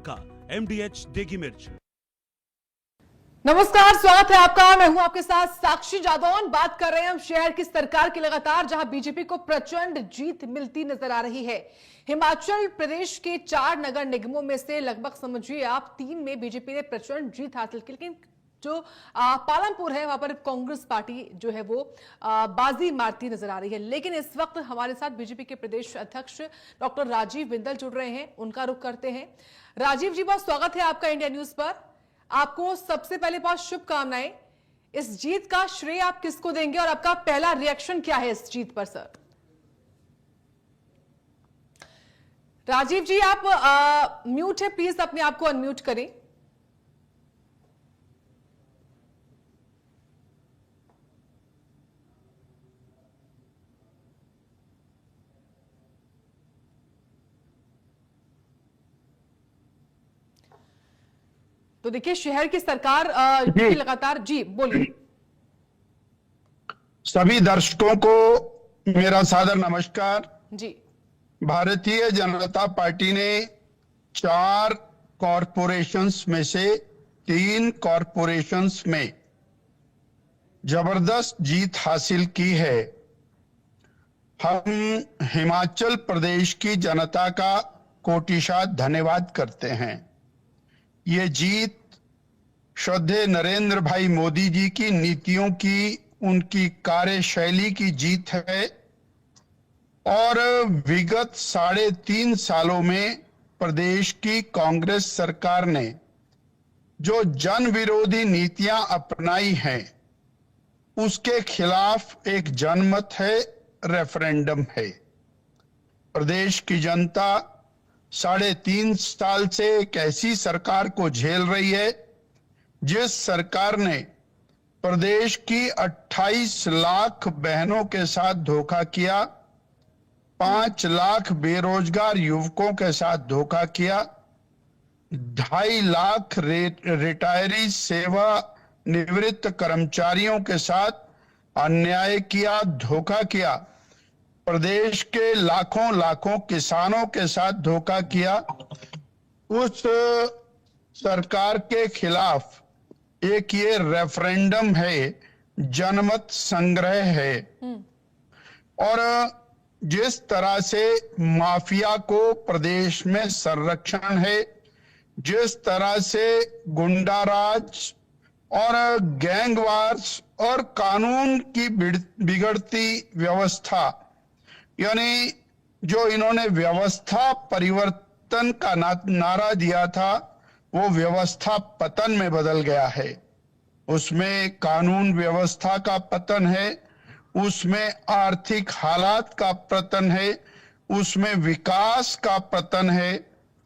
का MDH देगी मिर्च। नमस्कार, स्वागत है आपका। मैं हूं आपके साथ साक्षी जादौन। बात कर रहे हैं हम शहर की सरकार की लगातार, जहां बीजेपी को प्रचंड जीत मिलती नजर आ रही है। हिमाचल प्रदेश के 4 नगर निगमों में से लगभग समझिए आप 3 में बीजेपी ने प्रचंड जीत हासिल की, लेकिन जो पालमपुर है वहां पर कांग्रेस पार्टी जो है वो बाजी मारती नजर आ रही है। लेकिन इस वक्त हमारे साथ बीजेपी के प्रदेश अध्यक्ष डॉक्टर राजीव बिंदल जुड़ रहे हैं, उनका रुख करते हैं। राजीव जी, बहुत स्वागत है आपका इंडिया न्यूज पर। आपको सबसे पहले बहुत शुभकामनाएं। इस जीत का श्रेय आप किसको देंगे और आपका पहला रिएक्शन क्या है इस जीत पर सर? राजीव जी, आप म्यूट है, प्लीज अपने आप को अनम्यूट करें। तो देखिए, शहर की सरकार की लगातार, जी बोलिए। सभी दर्शकों को मेरा सादर नमस्कार जी। भारतीय जनता पार्टी ने 4 कॉरपोरेशंस में से 3 कॉरपोरेशंस में जबरदस्त जीत हासिल की है। हम हिमाचल प्रदेश की जनता का कोटिशाह धन्यवाद करते हैं। ये जीत श्रद्धेय नरेंद्र भाई मोदी जी की नीतियों की, उनकी कार्यशैली की जीत है और विगत 3.5 सालों में प्रदेश की कांग्रेस सरकार ने जो जन विरोधी नीतियां अपनाई हैं उसके खिलाफ एक जनमत है, रेफरेंडम है। प्रदेश की जनता 3.5 साल से एक ऐसी सरकार को झेल रही है जिस सरकार ने प्रदेश की 28 लाख बहनों के साथ धोखा किया, 5 लाख बेरोजगार युवकों के साथ धोखा किया, 2.5 लाख रिटायरी सेवा निवृत्त कर्मचारियों के साथ अन्याय किया, धोखा किया, प्रदेश के लाखों किसानों के साथ धोखा किया। उस सरकार के खिलाफ एक ये रेफरेंडम है, जनमत संग्रह है। और जिस तरह से माफिया को प्रदेश में संरक्षण है, जिस तरह से गुंडाराज और गैंगवार्स और कानून की बिगड़ती व्यवस्था, यानी जो इन्होंने व्यवस्था परिवर्तन का नारा दिया था वो व्यवस्था पतन में बदल गया है। उसमें कानून व्यवस्था का पतन है, उसमें आर्थिक हालात का पतन है, उसमें विकास का पतन है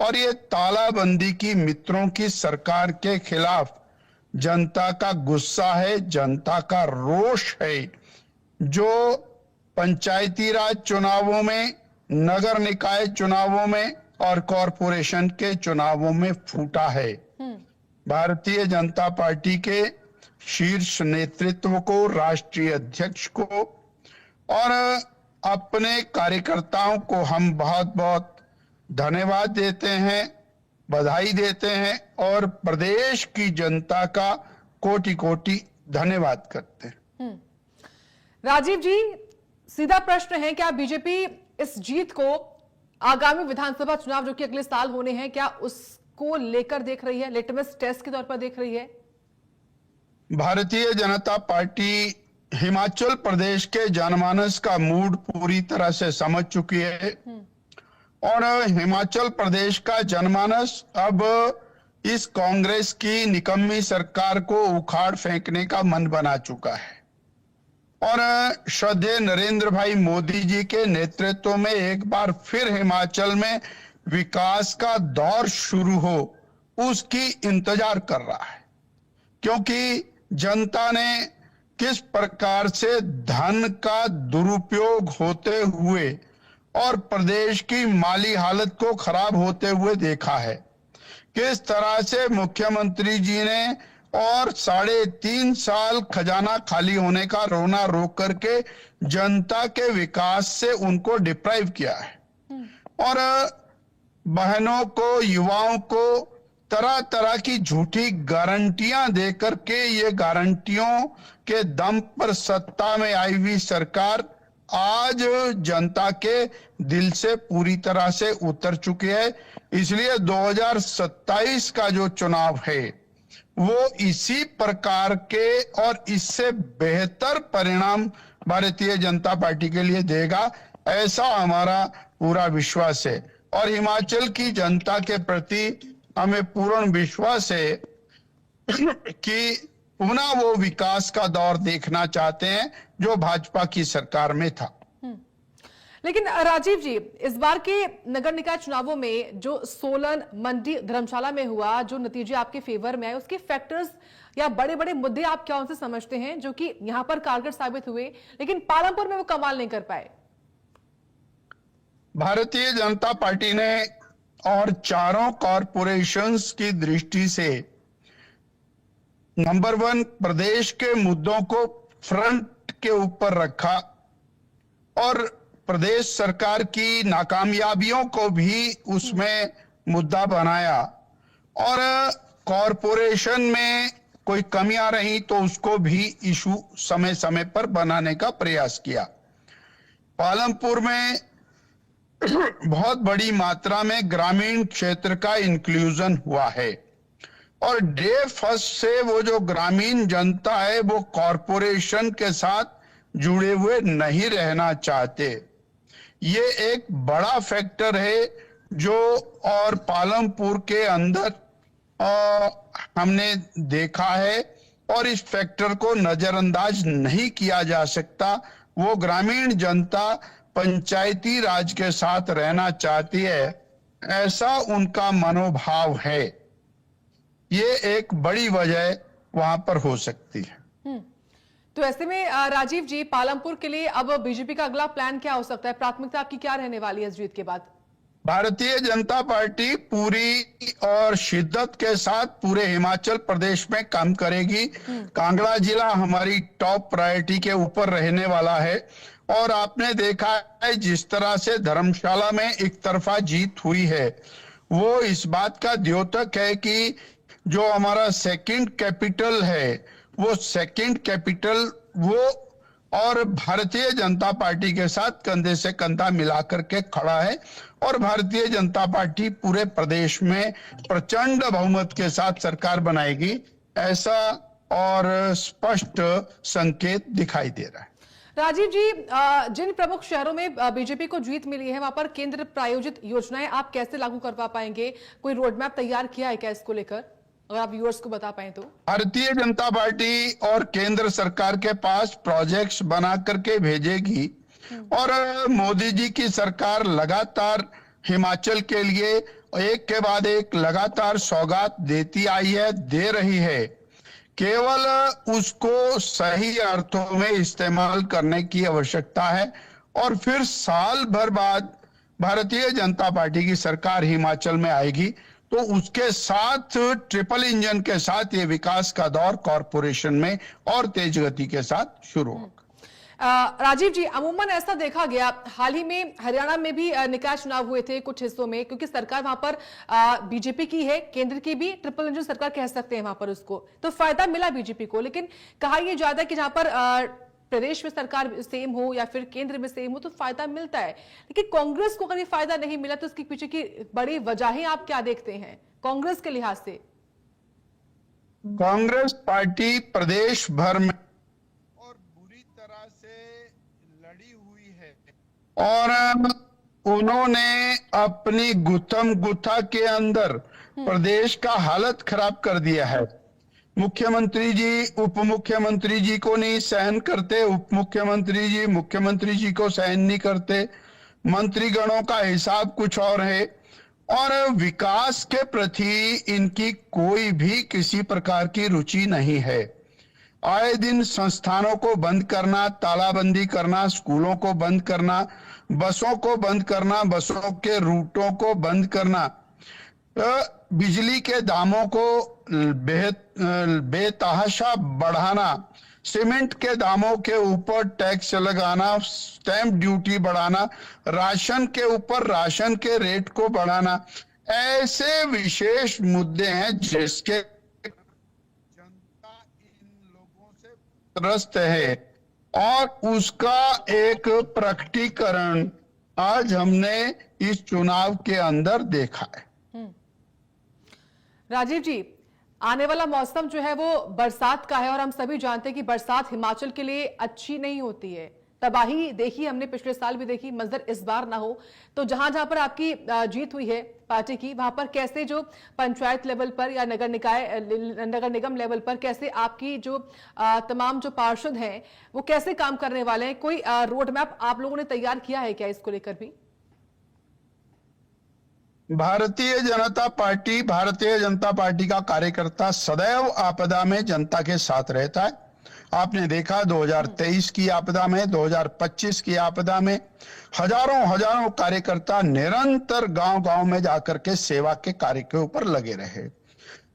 और ये तालाबंदी की मित्रों की सरकार के खिलाफ जनता का गुस्सा है, जनता का रोष है, जो पंचायती राज चुनावों में, नगर निकाय चुनावों में और कॉरपोरेशन के चुनावों में फूटा है। भारतीय जनता पार्टी के शीर्ष नेतृत्व को, राष्ट्रीय अध्यक्ष को और अपने कार्यकर्ताओं को हम बहुत बहुत धन्यवाद देते हैं, बधाई देते हैं और प्रदेश की जनता का कोटि कोटि धन्यवाद करते हैं। राजीव जी, सीधा प्रश्न है, क्या बीजेपी इस जीत को आगामी विधानसभा चुनाव जो कि अगले साल होने हैं, क्या उसको लेकर देख रही है, लिटमस टेस्ट के तौर पर देख रही है? भारतीय जनता पार्टी हिमाचल प्रदेश के जनमानस का मूड पूरी तरह से समझ चुकी है और हिमाचल प्रदेश का जनमानस अब इस कांग्रेस की निकम्मी सरकार को उखाड़ फेंकने का मन बना चुका है और श्रद्धेय नरेंद्र भाई मोदी जी के नेतृत्व में एक बार फिर हिमाचल में विकास का दौर शुरू हो, उसकी इंतजार कर रहा है। क्योंकि जनता ने किस प्रकार से धन का दुरुपयोग होते हुए और प्रदेश की माली हालत को खराब होते हुए देखा है, किस तरह से मुख्यमंत्री जी ने और 3.5 साल खजाना खाली होने का रोना रोक करके जनता के विकास से उनको डिप्राइव किया है। और बहनों को, युवाओं को तरह तरह की झूठी गारंटियां देकर के, ये गारंटियों के दम पर सत्ता में आई हुई सरकार आज जनता के दिल से पूरी तरह से उतर चुकी है। इसलिए 2027 का जो चुनाव है वो इसी प्रकार के और इससे बेहतर परिणाम भारतीय जनता पार्टी के लिए देगा, ऐसा हमारा पूरा विश्वास है। और हिमाचल की जनता के प्रति हमें पूर्ण विश्वास है कि पुनः वो विकास का दौर देखना चाहते हैं जो भाजपा की सरकार में था। लेकिन राजीव जी, इस बार के नगर निकाय चुनावों में जो सोलन, मंडी, धर्मशाला में हुआ, जो नतीजे आपके फेवर में आए, उसके फैक्टर्स या बड़े बड़े मुद्दे आप क्या उनसे समझते हैं जो कि यहां पर कारगर साबित हुए, लेकिन पालमपुर में वो कमाल नहीं कर पाए? भारतीय जनता पार्टी ने और चारों कॉरपोरेशंस की दृष्टि से नंबर 1 प्रदेश के मुद्दों को फ्रंट के ऊपर रखा और प्रदेश सरकार की नाकामयाबियों को भी उसमें मुद्दा बनाया, और कॉरपोरेशन में कोई कमियां रही तो उसको भी इशू समय समय पर बनाने का प्रयास किया। पालमपुर में बहुत बड़ी मात्रा में ग्रामीण क्षेत्र का इंक्लूजन हुआ है और डे फर्स्ट से वो जो ग्रामीण जनता है वो कॉरपोरेशन के साथ जुड़े हुए नहीं रहना चाहते। ये एक बड़ा फैक्टर है जो, और पालमपुर के अंदर हमने देखा है और इस फैक्टर को नजरअंदाज नहीं किया जा सकता। वो ग्रामीण जनता पंचायती राज के साथ रहना चाहती है, ऐसा उनका मनोभाव है। ये एक बड़ी वजह वहां पर हो सकती है। तो ऐसे में राजीव जी, पालमपुर के लिए अब बीजेपी का अगला प्लान क्या हो सकता है? प्राथमिकता आपकी क्या रहने वाली है इस जीत के बाद? भारतीय जनता पार्टी पूरी और शिद्दत के साथ पूरे हिमाचल प्रदेश में काम करेगी। कांगड़ा जिला हमारी टॉप प्रायोरिटी के ऊपर रहने वाला है और आपने देखा है जिस तरह से धर्मशाला में एक तरफा जीत हुई है, वो इस बात का द्योतक है कि जो हमारा सेकंड कैपिटल है वो सेकंड कैपिटल वो और भारतीय जनता पार्टी के साथ कंधे से कंधा मिलाकर के खड़ा है और भारतीय जनता पार्टी पूरे प्रदेश में प्रचंड बहुमत के साथ सरकार बनाएगी, ऐसा और स्पष्ट संकेत दिखाई दे रहा है। राजीव जी, जिन प्रमुख शहरों में बीजेपी को जीत मिली है वहां पर केंद्र प्रायोजित योजनाएं आप कैसे लागू करवा पाएंगे? कोई रोडमैप तैयार किया है क्या इसको लेकर, अगर आप व्यूअर्स को बता पाएं तो? भारतीय जनता पार्टी और केंद्र सरकार के पास प्रोजेक्ट्स बना करके भेजेगी और मोदी जी की सरकार लगातार हिमाचल के लिए एक के बाद एक लगातार सौगात देती आई है, दे रही है। केवल उसको सही अर्थों में इस्तेमाल करने की आवश्यकता है और फिर साल भर बाद भारतीय जनता पार्टी की सरकार हिमाचल में आएगी तो उसके साथ ट्रिपल इंजन के साथ ये विकास का दौर कॉरपोरेशन में और तेज गति के साथ शुरू होगा। राजीव जी, अमूमन ऐसा देखा गया, हाल ही में हरियाणा में भी निकाय चुनाव हुए थे कुछ हिस्सों में, क्योंकि सरकार वहां पर बीजेपी की है, केंद्र की भी, ट्रिपल इंजन सरकार कह सकते हैं वहां पर, उसको तो फायदा मिला बीजेपी को। लेकिन कहा यह जाता है कि जहां पर प्रदेश में सरकार सेम हो या फिर केंद्र में सेम हो तो फायदा मिलता है, लेकिन कांग्रेस को कभी फायदा नहीं मिला, तो इसके पीछे की बड़ी वजहें आप क्या देखते हैं कांग्रेस के लिहाज से? कांग्रेस पार्टी प्रदेश भर में और बुरी तरह से लड़ी हुई है और उन्होंने अपनी गुत्थम गुत्था के अंदर प्रदेश का हालत खराब कर दिया है। मुख्यमंत्री जी उप मुख्यमंत्री जी को नहीं सहन करते, उप मुख्यमंत्री जी मुख्यमंत्री जी को सहन नहीं करते, मंत्रीगणों का हिसाब कुछ और है और विकास के प्रति इनकी कोई भी किसी प्रकार की रुचि नहीं है। आए दिन संस्थानों को बंद करना, तालाबंदी करना, स्कूलों को बंद करना, बसों को बंद करना, बसों के रूटों को बंद करना, बिजली के दामों को बेतहाशा बढ़ाना, सीमेंट के दामों के ऊपर टैक्स लगाना, स्टैंप ड्यूटी बढ़ाना, राशन के ऊपर राशन के रेट को बढ़ाना, ऐसे विशेष मुद्दे हैं जिसके जनता इन लोगों से त्रस्त है और उसका एक प्रकटीकरण आज हमने इस चुनाव के अंदर देखा है। राजीव जी, आने वाला मौसम जो है वो बरसात का है और हम सभी जानते हैं कि बरसात हिमाचल के लिए अच्छी नहीं होती है। तबाही देखी हमने पिछले साल भी देखी, मंजर इस बार ना हो। तो जहां जहां पर आपकी जीत हुई है पार्टी की, वहां पर कैसे जो पंचायत लेवल पर या नगर निगम लेवल पर कैसे आपकी जो तमाम जो पार्षद हैं वो कैसे काम करने वाले हैं? कोई रोड मैप आप लोगों ने तैयार किया है क्या इसको लेकर भी? भारतीय जनता पार्टी का कार्यकर्ता सदैव आपदा में जनता के साथ रहता है। आपने देखा 2023 की आपदा में, 2025 की आपदा में हजारों कार्यकर्ता निरंतर गांव-गांव में जाकर के सेवा के कार्य के ऊपर लगे रहे।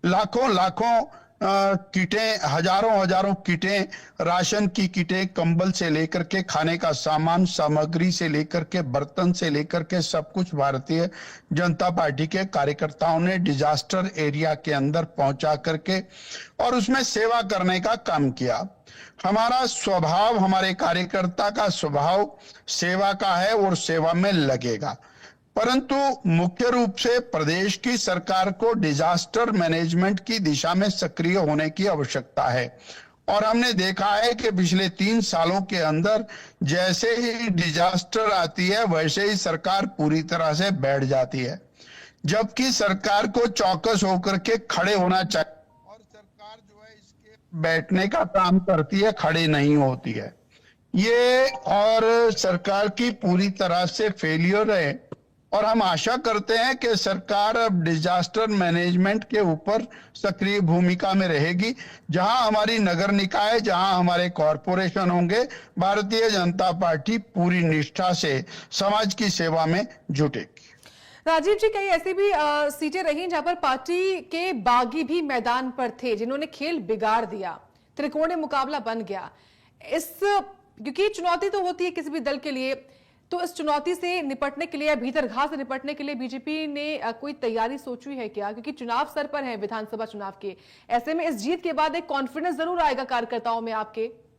लाखों किटें, हजारों किटें, राशन की किटें, कंबल से लेकर के खाने का सामान, सामग्री से लेकर के बर्तन से लेकर के सब कुछ भारतीय जनता पार्टी के कार्यकर्ताओं ने डिजास्टर एरिया के अंदर पहुंचा करके और उसमें सेवा करने का काम किया। हमारा स्वभाव, हमारे कार्यकर्ता का स्वभाव सेवा का है और सेवा में लगेगा, परंतु मुख्य रूप से प्रदेश की सरकार को डिजास्टर मैनेजमेंट की दिशा में सक्रिय होने की आवश्यकता है। और हमने देखा है कि पिछले 3 सालों के अंदर जैसे ही डिजास्टर आती है वैसे ही सरकार पूरी तरह से बैठ जाती है, जबकि सरकार को चौकस होकर के खड़े होना चाहिए और सरकार जो है इसके बैठने का काम करती है, खड़े नहीं होती है। ये और सरकार की पूरी तरह से फेलियर है और हम आशा करते हैं कि सरकार अब डिजास्टर मैनेजमेंट के ऊपर सक्रिय भूमिका में रहेगी। जहां हमारी नगर निकाय, जहां हमारे कॉरपोरेशन होंगे, भारतीय जनता पार्टी पूरी निष्ठा से समाज की सेवा में जुटेगी। राजीव जी, कई ऐसी भी सीटें रही जहां पर पार्टी के बागी भी मैदान पर थे जिन्होंने खेल बिगाड़ दिया, त्रिकोणीय मुकाबला बन गया। क्योंकि चुनौती तो होती है किसी भी दल के लिए, तो इस चुनौती से निपटने के लिए, भीतरघात से निपटने के लिए बीजेपी ने कोई तैयारी सोची है क्या? क्योंकि चुनाव सर पर है, विधानसभा चुनाव के, ऐसे में इस जीत के बाद एक कॉन्फिडेंस जरूर आएगा कार्यकर्ताओं में आपके।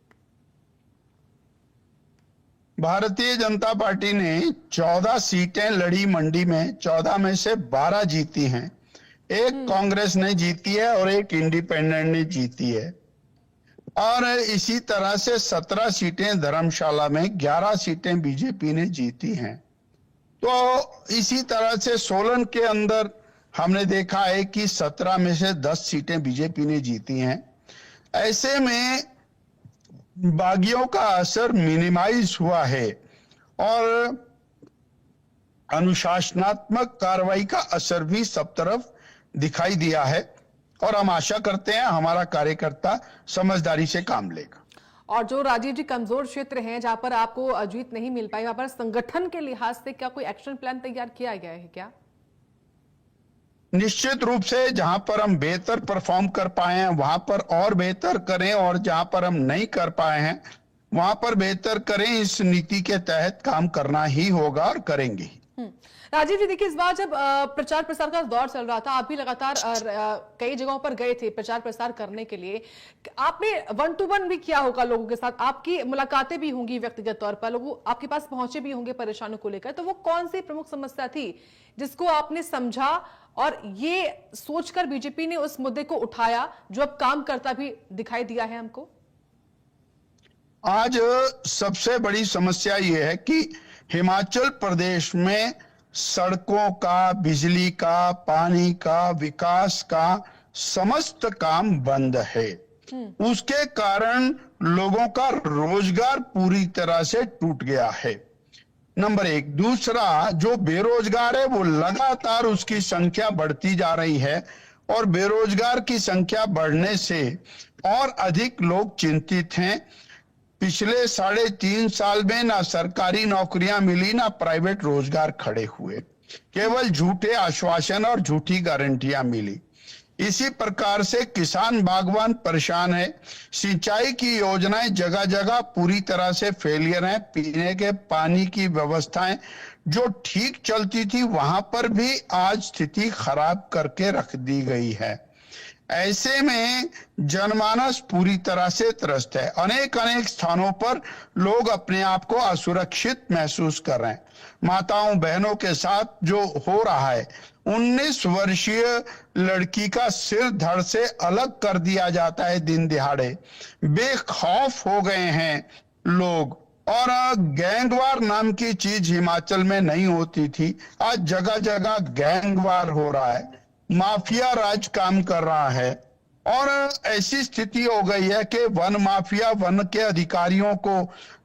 भारतीय जनता पार्टी ने 14 सीटें लड़ी मंडी में, 14 में से 12 जीती हैं। एक कांग्रेस ने जीती है और एक इंडिपेंडेंट ने जीती है और इसी तरह से 17 सीटें धर्मशाला में, 11 सीटें बीजेपी ने जीती हैं। तो इसी तरह से सोलन के अंदर हमने देखा है कि 17 में से 10 सीटें बीजेपी ने जीती हैं। ऐसे में बागियों का असर मिनिमाइज हुआ है और अनुशासनात्मक कार्रवाई का असर भी सब तरफ दिखाई दिया है और हम आशा करते हैं हमारा कार्यकर्ता समझदारी से काम लेगा। और जो राजीव जी कमजोर क्षेत्र हैं जहां पर आपको जीत नहीं मिल पाई, वहां पर संगठन के लिहाज से क्या कोई एक्शन प्लान तैयार किया गया है क्या? निश्चित रूप से जहां पर हम बेहतर परफॉर्म कर पाए हैं वहां पर और बेहतर करें और जहां पर हम नहीं कर पाए हैं वहां पर बेहतर करें। इस नीति के तहत काम करना ही होगा और करेंगे। राजीव जी, देखिए, इस बार जब प्रचार प्रसार का दौर चल रहा था, आप भी लगातार कई जगहों पर गए थे प्रचार प्रसार करने के लिए। आपने 1 to 1 भी किया होगा लोगों के साथ, आपकी मुलाकातें भी होंगी व्यक्तिगत तौर पर, लोग आपके पास पहुंचे भी होंगे परेशानियों को लेकर। तो वो कौन सी प्रमुख समस्या थी जिसको आपने समझा और ये सोचकर बीजेपी ने उस मुद्दे को उठाया जो अब काम करता भी दिखाई दिया है हमको? आज सबसे बड़ी समस्या ये है कि हिमाचल प्रदेश में सड़कों का, बिजली का, पानी का, विकास का समस्त काम बंद है। उसके कारण लोगों का रोजगार पूरी तरह से टूट गया है, नंबर 1। दूसरा, जो बेरोजगार है वो लगातार उसकी संख्या बढ़ती जा रही है और बेरोजगार की संख्या बढ़ने से और अधिक लोग चिंतित हैं। पिछले 3.5 साल में ना सरकारी नौकरियां मिली, ना प्राइवेट रोजगार खड़े हुए, केवल झूठे आश्वासन और झूठी गारंटियां मिली। इसी प्रकार से किसान बागवान परेशान है। सिंचाई की योजनाएं जगह जगह पूरी तरह से फेलियर हैं। पीने के पानी की व्यवस्थाएं जो ठीक चलती थी वहां पर भी आज स्थिति खराब करके रख दी गई है। ऐसे में जनमानस पूरी तरह से त्रस्त है। अनेक स्थानों पर लोग अपने आप को असुरक्षित महसूस कर रहे हैं। माताओं बहनों के साथ जो हो रहा है, 19 वर्षीय लड़की का सिर धड़ से अलग कर दिया जाता है दिन दिहाड़े। बेखौफ हो गए हैं लोग। और गैंगवार नाम की चीज हिमाचल में नहीं होती थी, आज जगह जगह गैंगवार हो रहा है। माफिया राज काम कर रहा है और ऐसी स्थिति हो गई है कि वन माफिया वन के अधिकारियों को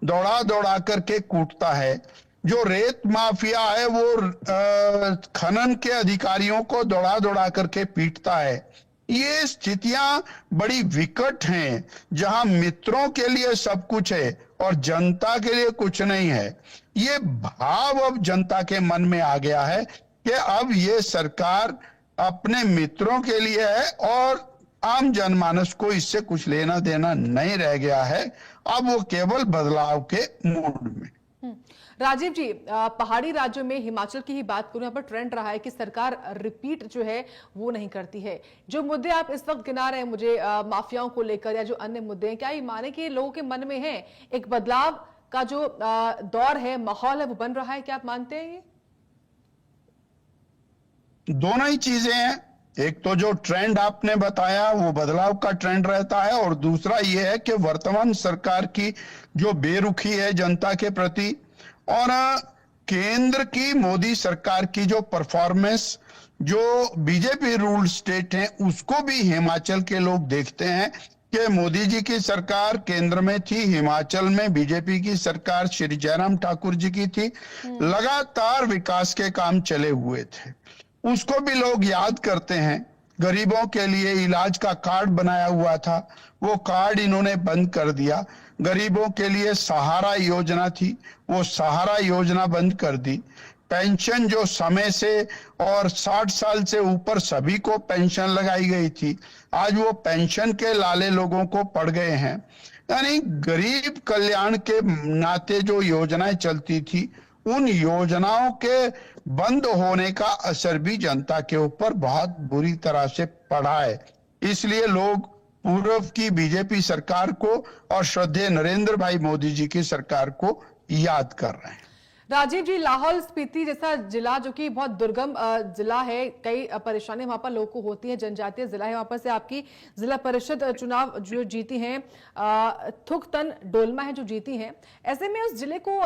दौड़ा दौड़ा करके कूटता है। जो रेत माफिया है वो खनन के अधिकारियों को दौड़ा दौड़ा करके पीटता है। ये स्थितियां बड़ी विकट हैं, जहां मित्रों के लिए सब कुछ है और जनता के लिए कुछ नहीं है। ये भाव अब जनता के मन में आ गया है कि अब ये सरकार अपने मित्रों के लिए है और आम जनमानस को इससे कुछ लेना देना नहीं रह गया है। अब वो केवल बदलाव के मूड में। राजीव जी, पहाड़ी राज्यों में हिमाचल की ही बात करूं, यहाँ पर ट्रेंड रहा है कि सरकार रिपीट जो है वो नहीं करती है। जो मुद्दे आप इस वक्त गिना रहे हैं मुझे माफियाओं को लेकर या जो अन्य मुद्दे हैं, क्या ये माने कि लोगों के मन में है एक बदलाव का जो दौर है, माहौल है, वो बन रहा है? क्या आप मानते हैं ये? दोनों ही चीजें हैं। एक तो जो ट्रेंड आपने बताया वो बदलाव का ट्रेंड रहता है, और दूसरा ये है कि वर्तमान सरकार की जो बेरुखी है जनता के प्रति, और केंद्र की मोदी सरकार की जो परफॉर्मेंस, जो बीजेपी रूल्ड स्टेट है, उसको भी हिमाचल के लोग देखते हैं कि मोदी जी की सरकार केंद्र में थी, हिमाचल में बीजेपी की सरकार श्री जयराम ठाकुर जी की थी। लगातार विकास के काम चले हुए थे, उसको भी लोग याद करते हैं। गरीबों के लिए इलाज का कार्ड बनाया हुआ था, वो कार्ड इन्होंने बंद कर दिया। गरीबों के लिए सहारा योजना थी, वो सहारा योजना बंद कर दी। पेंशन जो समय से और 60 साल से ऊपर सभी को पेंशन लगाई गई थी, आज वो पेंशन के लाले लोगों को पड़ गए हैं। यानी गरीब कल्याण के नाते जो योजनाएं चलती थी, उन योजनाओं के बंद होने का असर भी जनता के ऊपर बहुत बुरी तरह से पड़ा है। इसलिए लोग पूर्व की बीजेपी सरकार को और श्रद्धेय नरेंद्र भाई मोदी जी की सरकार को याद कर रहे हैं। राजीव जी, लाहौल स्पीति जैसा जिला जो कि बहुत दुर्गम जिला है, कई परेशानियां वहां पर लोगों को होती हैं, जनजातीय जिला है, वहां पर से आपकी जिला परिषद चुनाव जो जीती हैं थुकतन डोलमा है जो जीती हैं। ऐसे में उस जिले को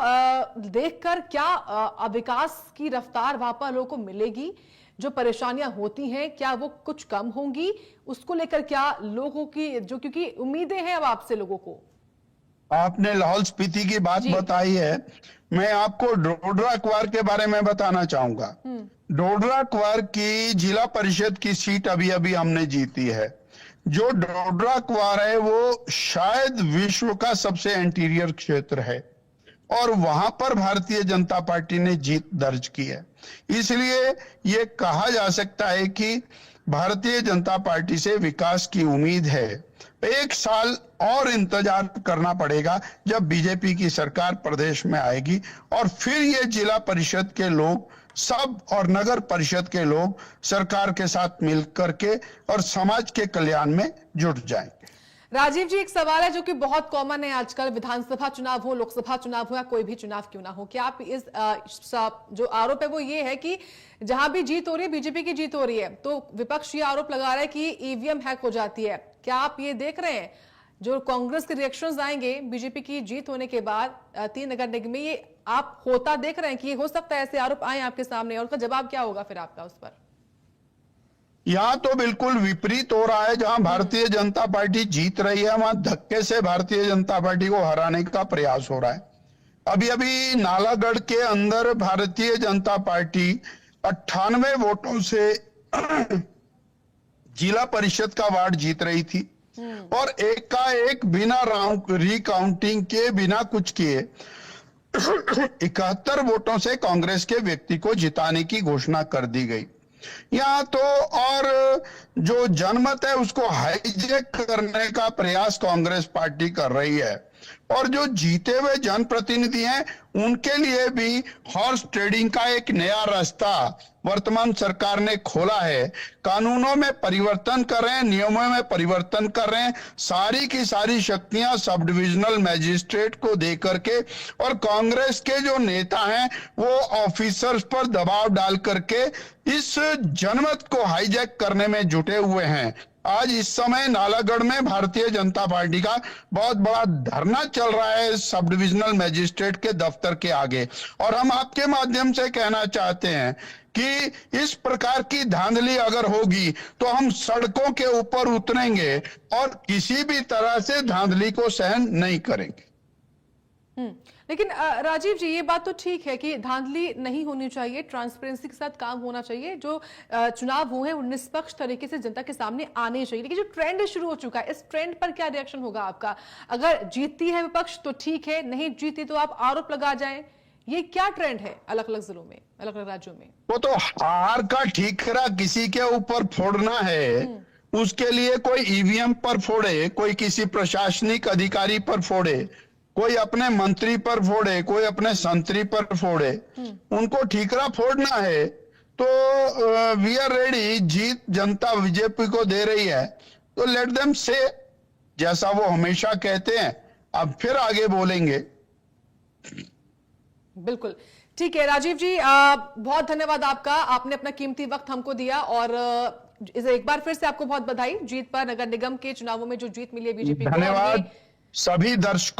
देखकर क्या विकास की रफ्तार वहां पर लोगों को मिलेगी? जो परेशानियां होती हैं क्या वो कुछ कम होंगी? उसको लेकर क्या लोगों की जो, क्योंकि उम्मीदें हैं अब आपसे लोगों को। आपने लाहौल स्पीति की बात बताई है, मैं आपको डोडरा क्वार के बारे में बताना चाहूंगा। डोडरा क्वार की जिला परिषद की सीट अभी अभी हमने जीती है। जो डोडरा क्वार है वो शायद विश्व का सबसे इंटीरियर क्षेत्र है और वहां पर भारतीय जनता पार्टी ने जीत दर्ज की है। इसलिए ये कहा जा सकता है कि भारतीय जनता पार्टी से विकास की उम्मीद है। 1 साल और इंतजार करना पड़ेगा जब बीजेपी की सरकार प्रदेश में आएगी, और फिर ये जिला परिषद के लोग सब और नगर परिषद के लोग सरकार के साथ मिलकर के और समाज के कल्याण में जुट जाएंगे। राजीव जी, एक सवाल है जो कि बहुत कॉमन है आजकल, विधानसभा चुनाव हो, लोकसभा चुनाव हो या कोई भी चुनाव क्यों ना हो, क्या आप इस जो आरोप है वो ये है कि जहां भी जीत हो रही है, बीजेपी की जीत हो रही है, तो विपक्ष ये आरोप लगा रहा है कि ईवीएम हैक हो जाती है। क्या आप ये देख रहे हैं जो कांग्रेस के रिएक्शंस आएंगे बीजेपी की जीत होने के बाद 3 नगर निगम में, ये आप होता देख रहे हैं कि हो सकता है ऐसे आरोप आए आपके सामने, और उसका जवाब क्या होगा फिर आपका उस पर? यहाँ तो बिल्कुल विपरीत हो रहा है। जहां भारतीय जनता पार्टी जीत रही है वहां धक्के से भारतीय जनता पार्टी को हराने का प्रयास हो रहा है। अभी अभी नालागढ़ के अंदर भारतीय जनता पार्टी 98 वोटों से जिला परिषद का वार्ड जीत रही थी, और एकाएक बिना रिकाउंटिंग के, बिना कुछ किए 71 वोटों से कांग्रेस के व्यक्ति को जिताने की घोषणा कर दी गई। यहाँ तो और जो जनमत है उसको हाईजैक करने का प्रयास कांग्रेस पार्टी कर रही है, और जो जीते हुए जनप्रतिनिधि हैं उनके लिए भी हॉर्स ट्रेडिंग का एक नया रास्ता वर्तमान सरकार ने खोला है। कानूनों में परिवर्तन कर रहे हैं, नियमों में परिवर्तन कर रहे हैं, सारी की सारी शक्तियां सब डिविजनल मैजिस्ट्रेट को दे करके, और कांग्रेस के जो नेता हैं वो ऑफिसर्स पर दबाव डाल करके इस जनमत को हाईजैक करने में जुटे हुए हैं। आज इस समय नालागढ़ में भारतीय जनता पार्टी का बहुत बड़ा धरना चल रहा है सब डिविजनल मैजिस्ट्रेट के दफ्तर के आगे, और हम आपके माध्यम से कहना चाहते हैं कि इस प्रकार की धांधली अगर होगी तो हम सड़कों के ऊपर उतरेंगे और किसी भी तरह से धांधली को सहन नहीं करेंगे। लेकिन राजीव जी, ये बात तो ठीक है कि धांधली नहीं होनी चाहिए, ट्रांसपेरेंसी के साथ काम होना चाहिए, जो चुनाव हुए हैं वो निष्पक्ष तरीके से जनता के सामने आने चाहिए। लेकिन जो ट्रेंड शुरू हो चुका है, इस ट्रेंड पर क्या रिएक्शन होगा आपका? अगर जीतती है विपक्ष तो ठीक है, नहीं जीती तो आप आरोप लगा जाएं, ये क्या ट्रेंड है अलग अलग जिलों में, अलग अलग राज्यों में? वो तो हार का ठीकरा किसी के ऊपर फोड़ना है, उसके लिए कोई ईवीएम पर फोड़े, कोई किसी प्रशासनिक अधिकारी पर फोड़े, कोई अपने मंत्री पर फोड़े, कोई अपने संतरी पर फोड़े, उनको ठीकरा फोड़ना है तो we are ready. Jeet Janata BJP को दे रही है तो लेट देम से, जैसा वो हमेशा कहते हैं। अब फिर आगे बोलेंगे। बिल्कुल ठीक है राजीव जी, बहुत धन्यवाद आपका, आपने अपना कीमती वक्त हमको दिया, और एक बार फिर से आपको बहुत बधाई जीत पर। नगर निगम के चुनावों में जो जीत मिली है बीजेपी को। धन्यवाद सभी दर्शकों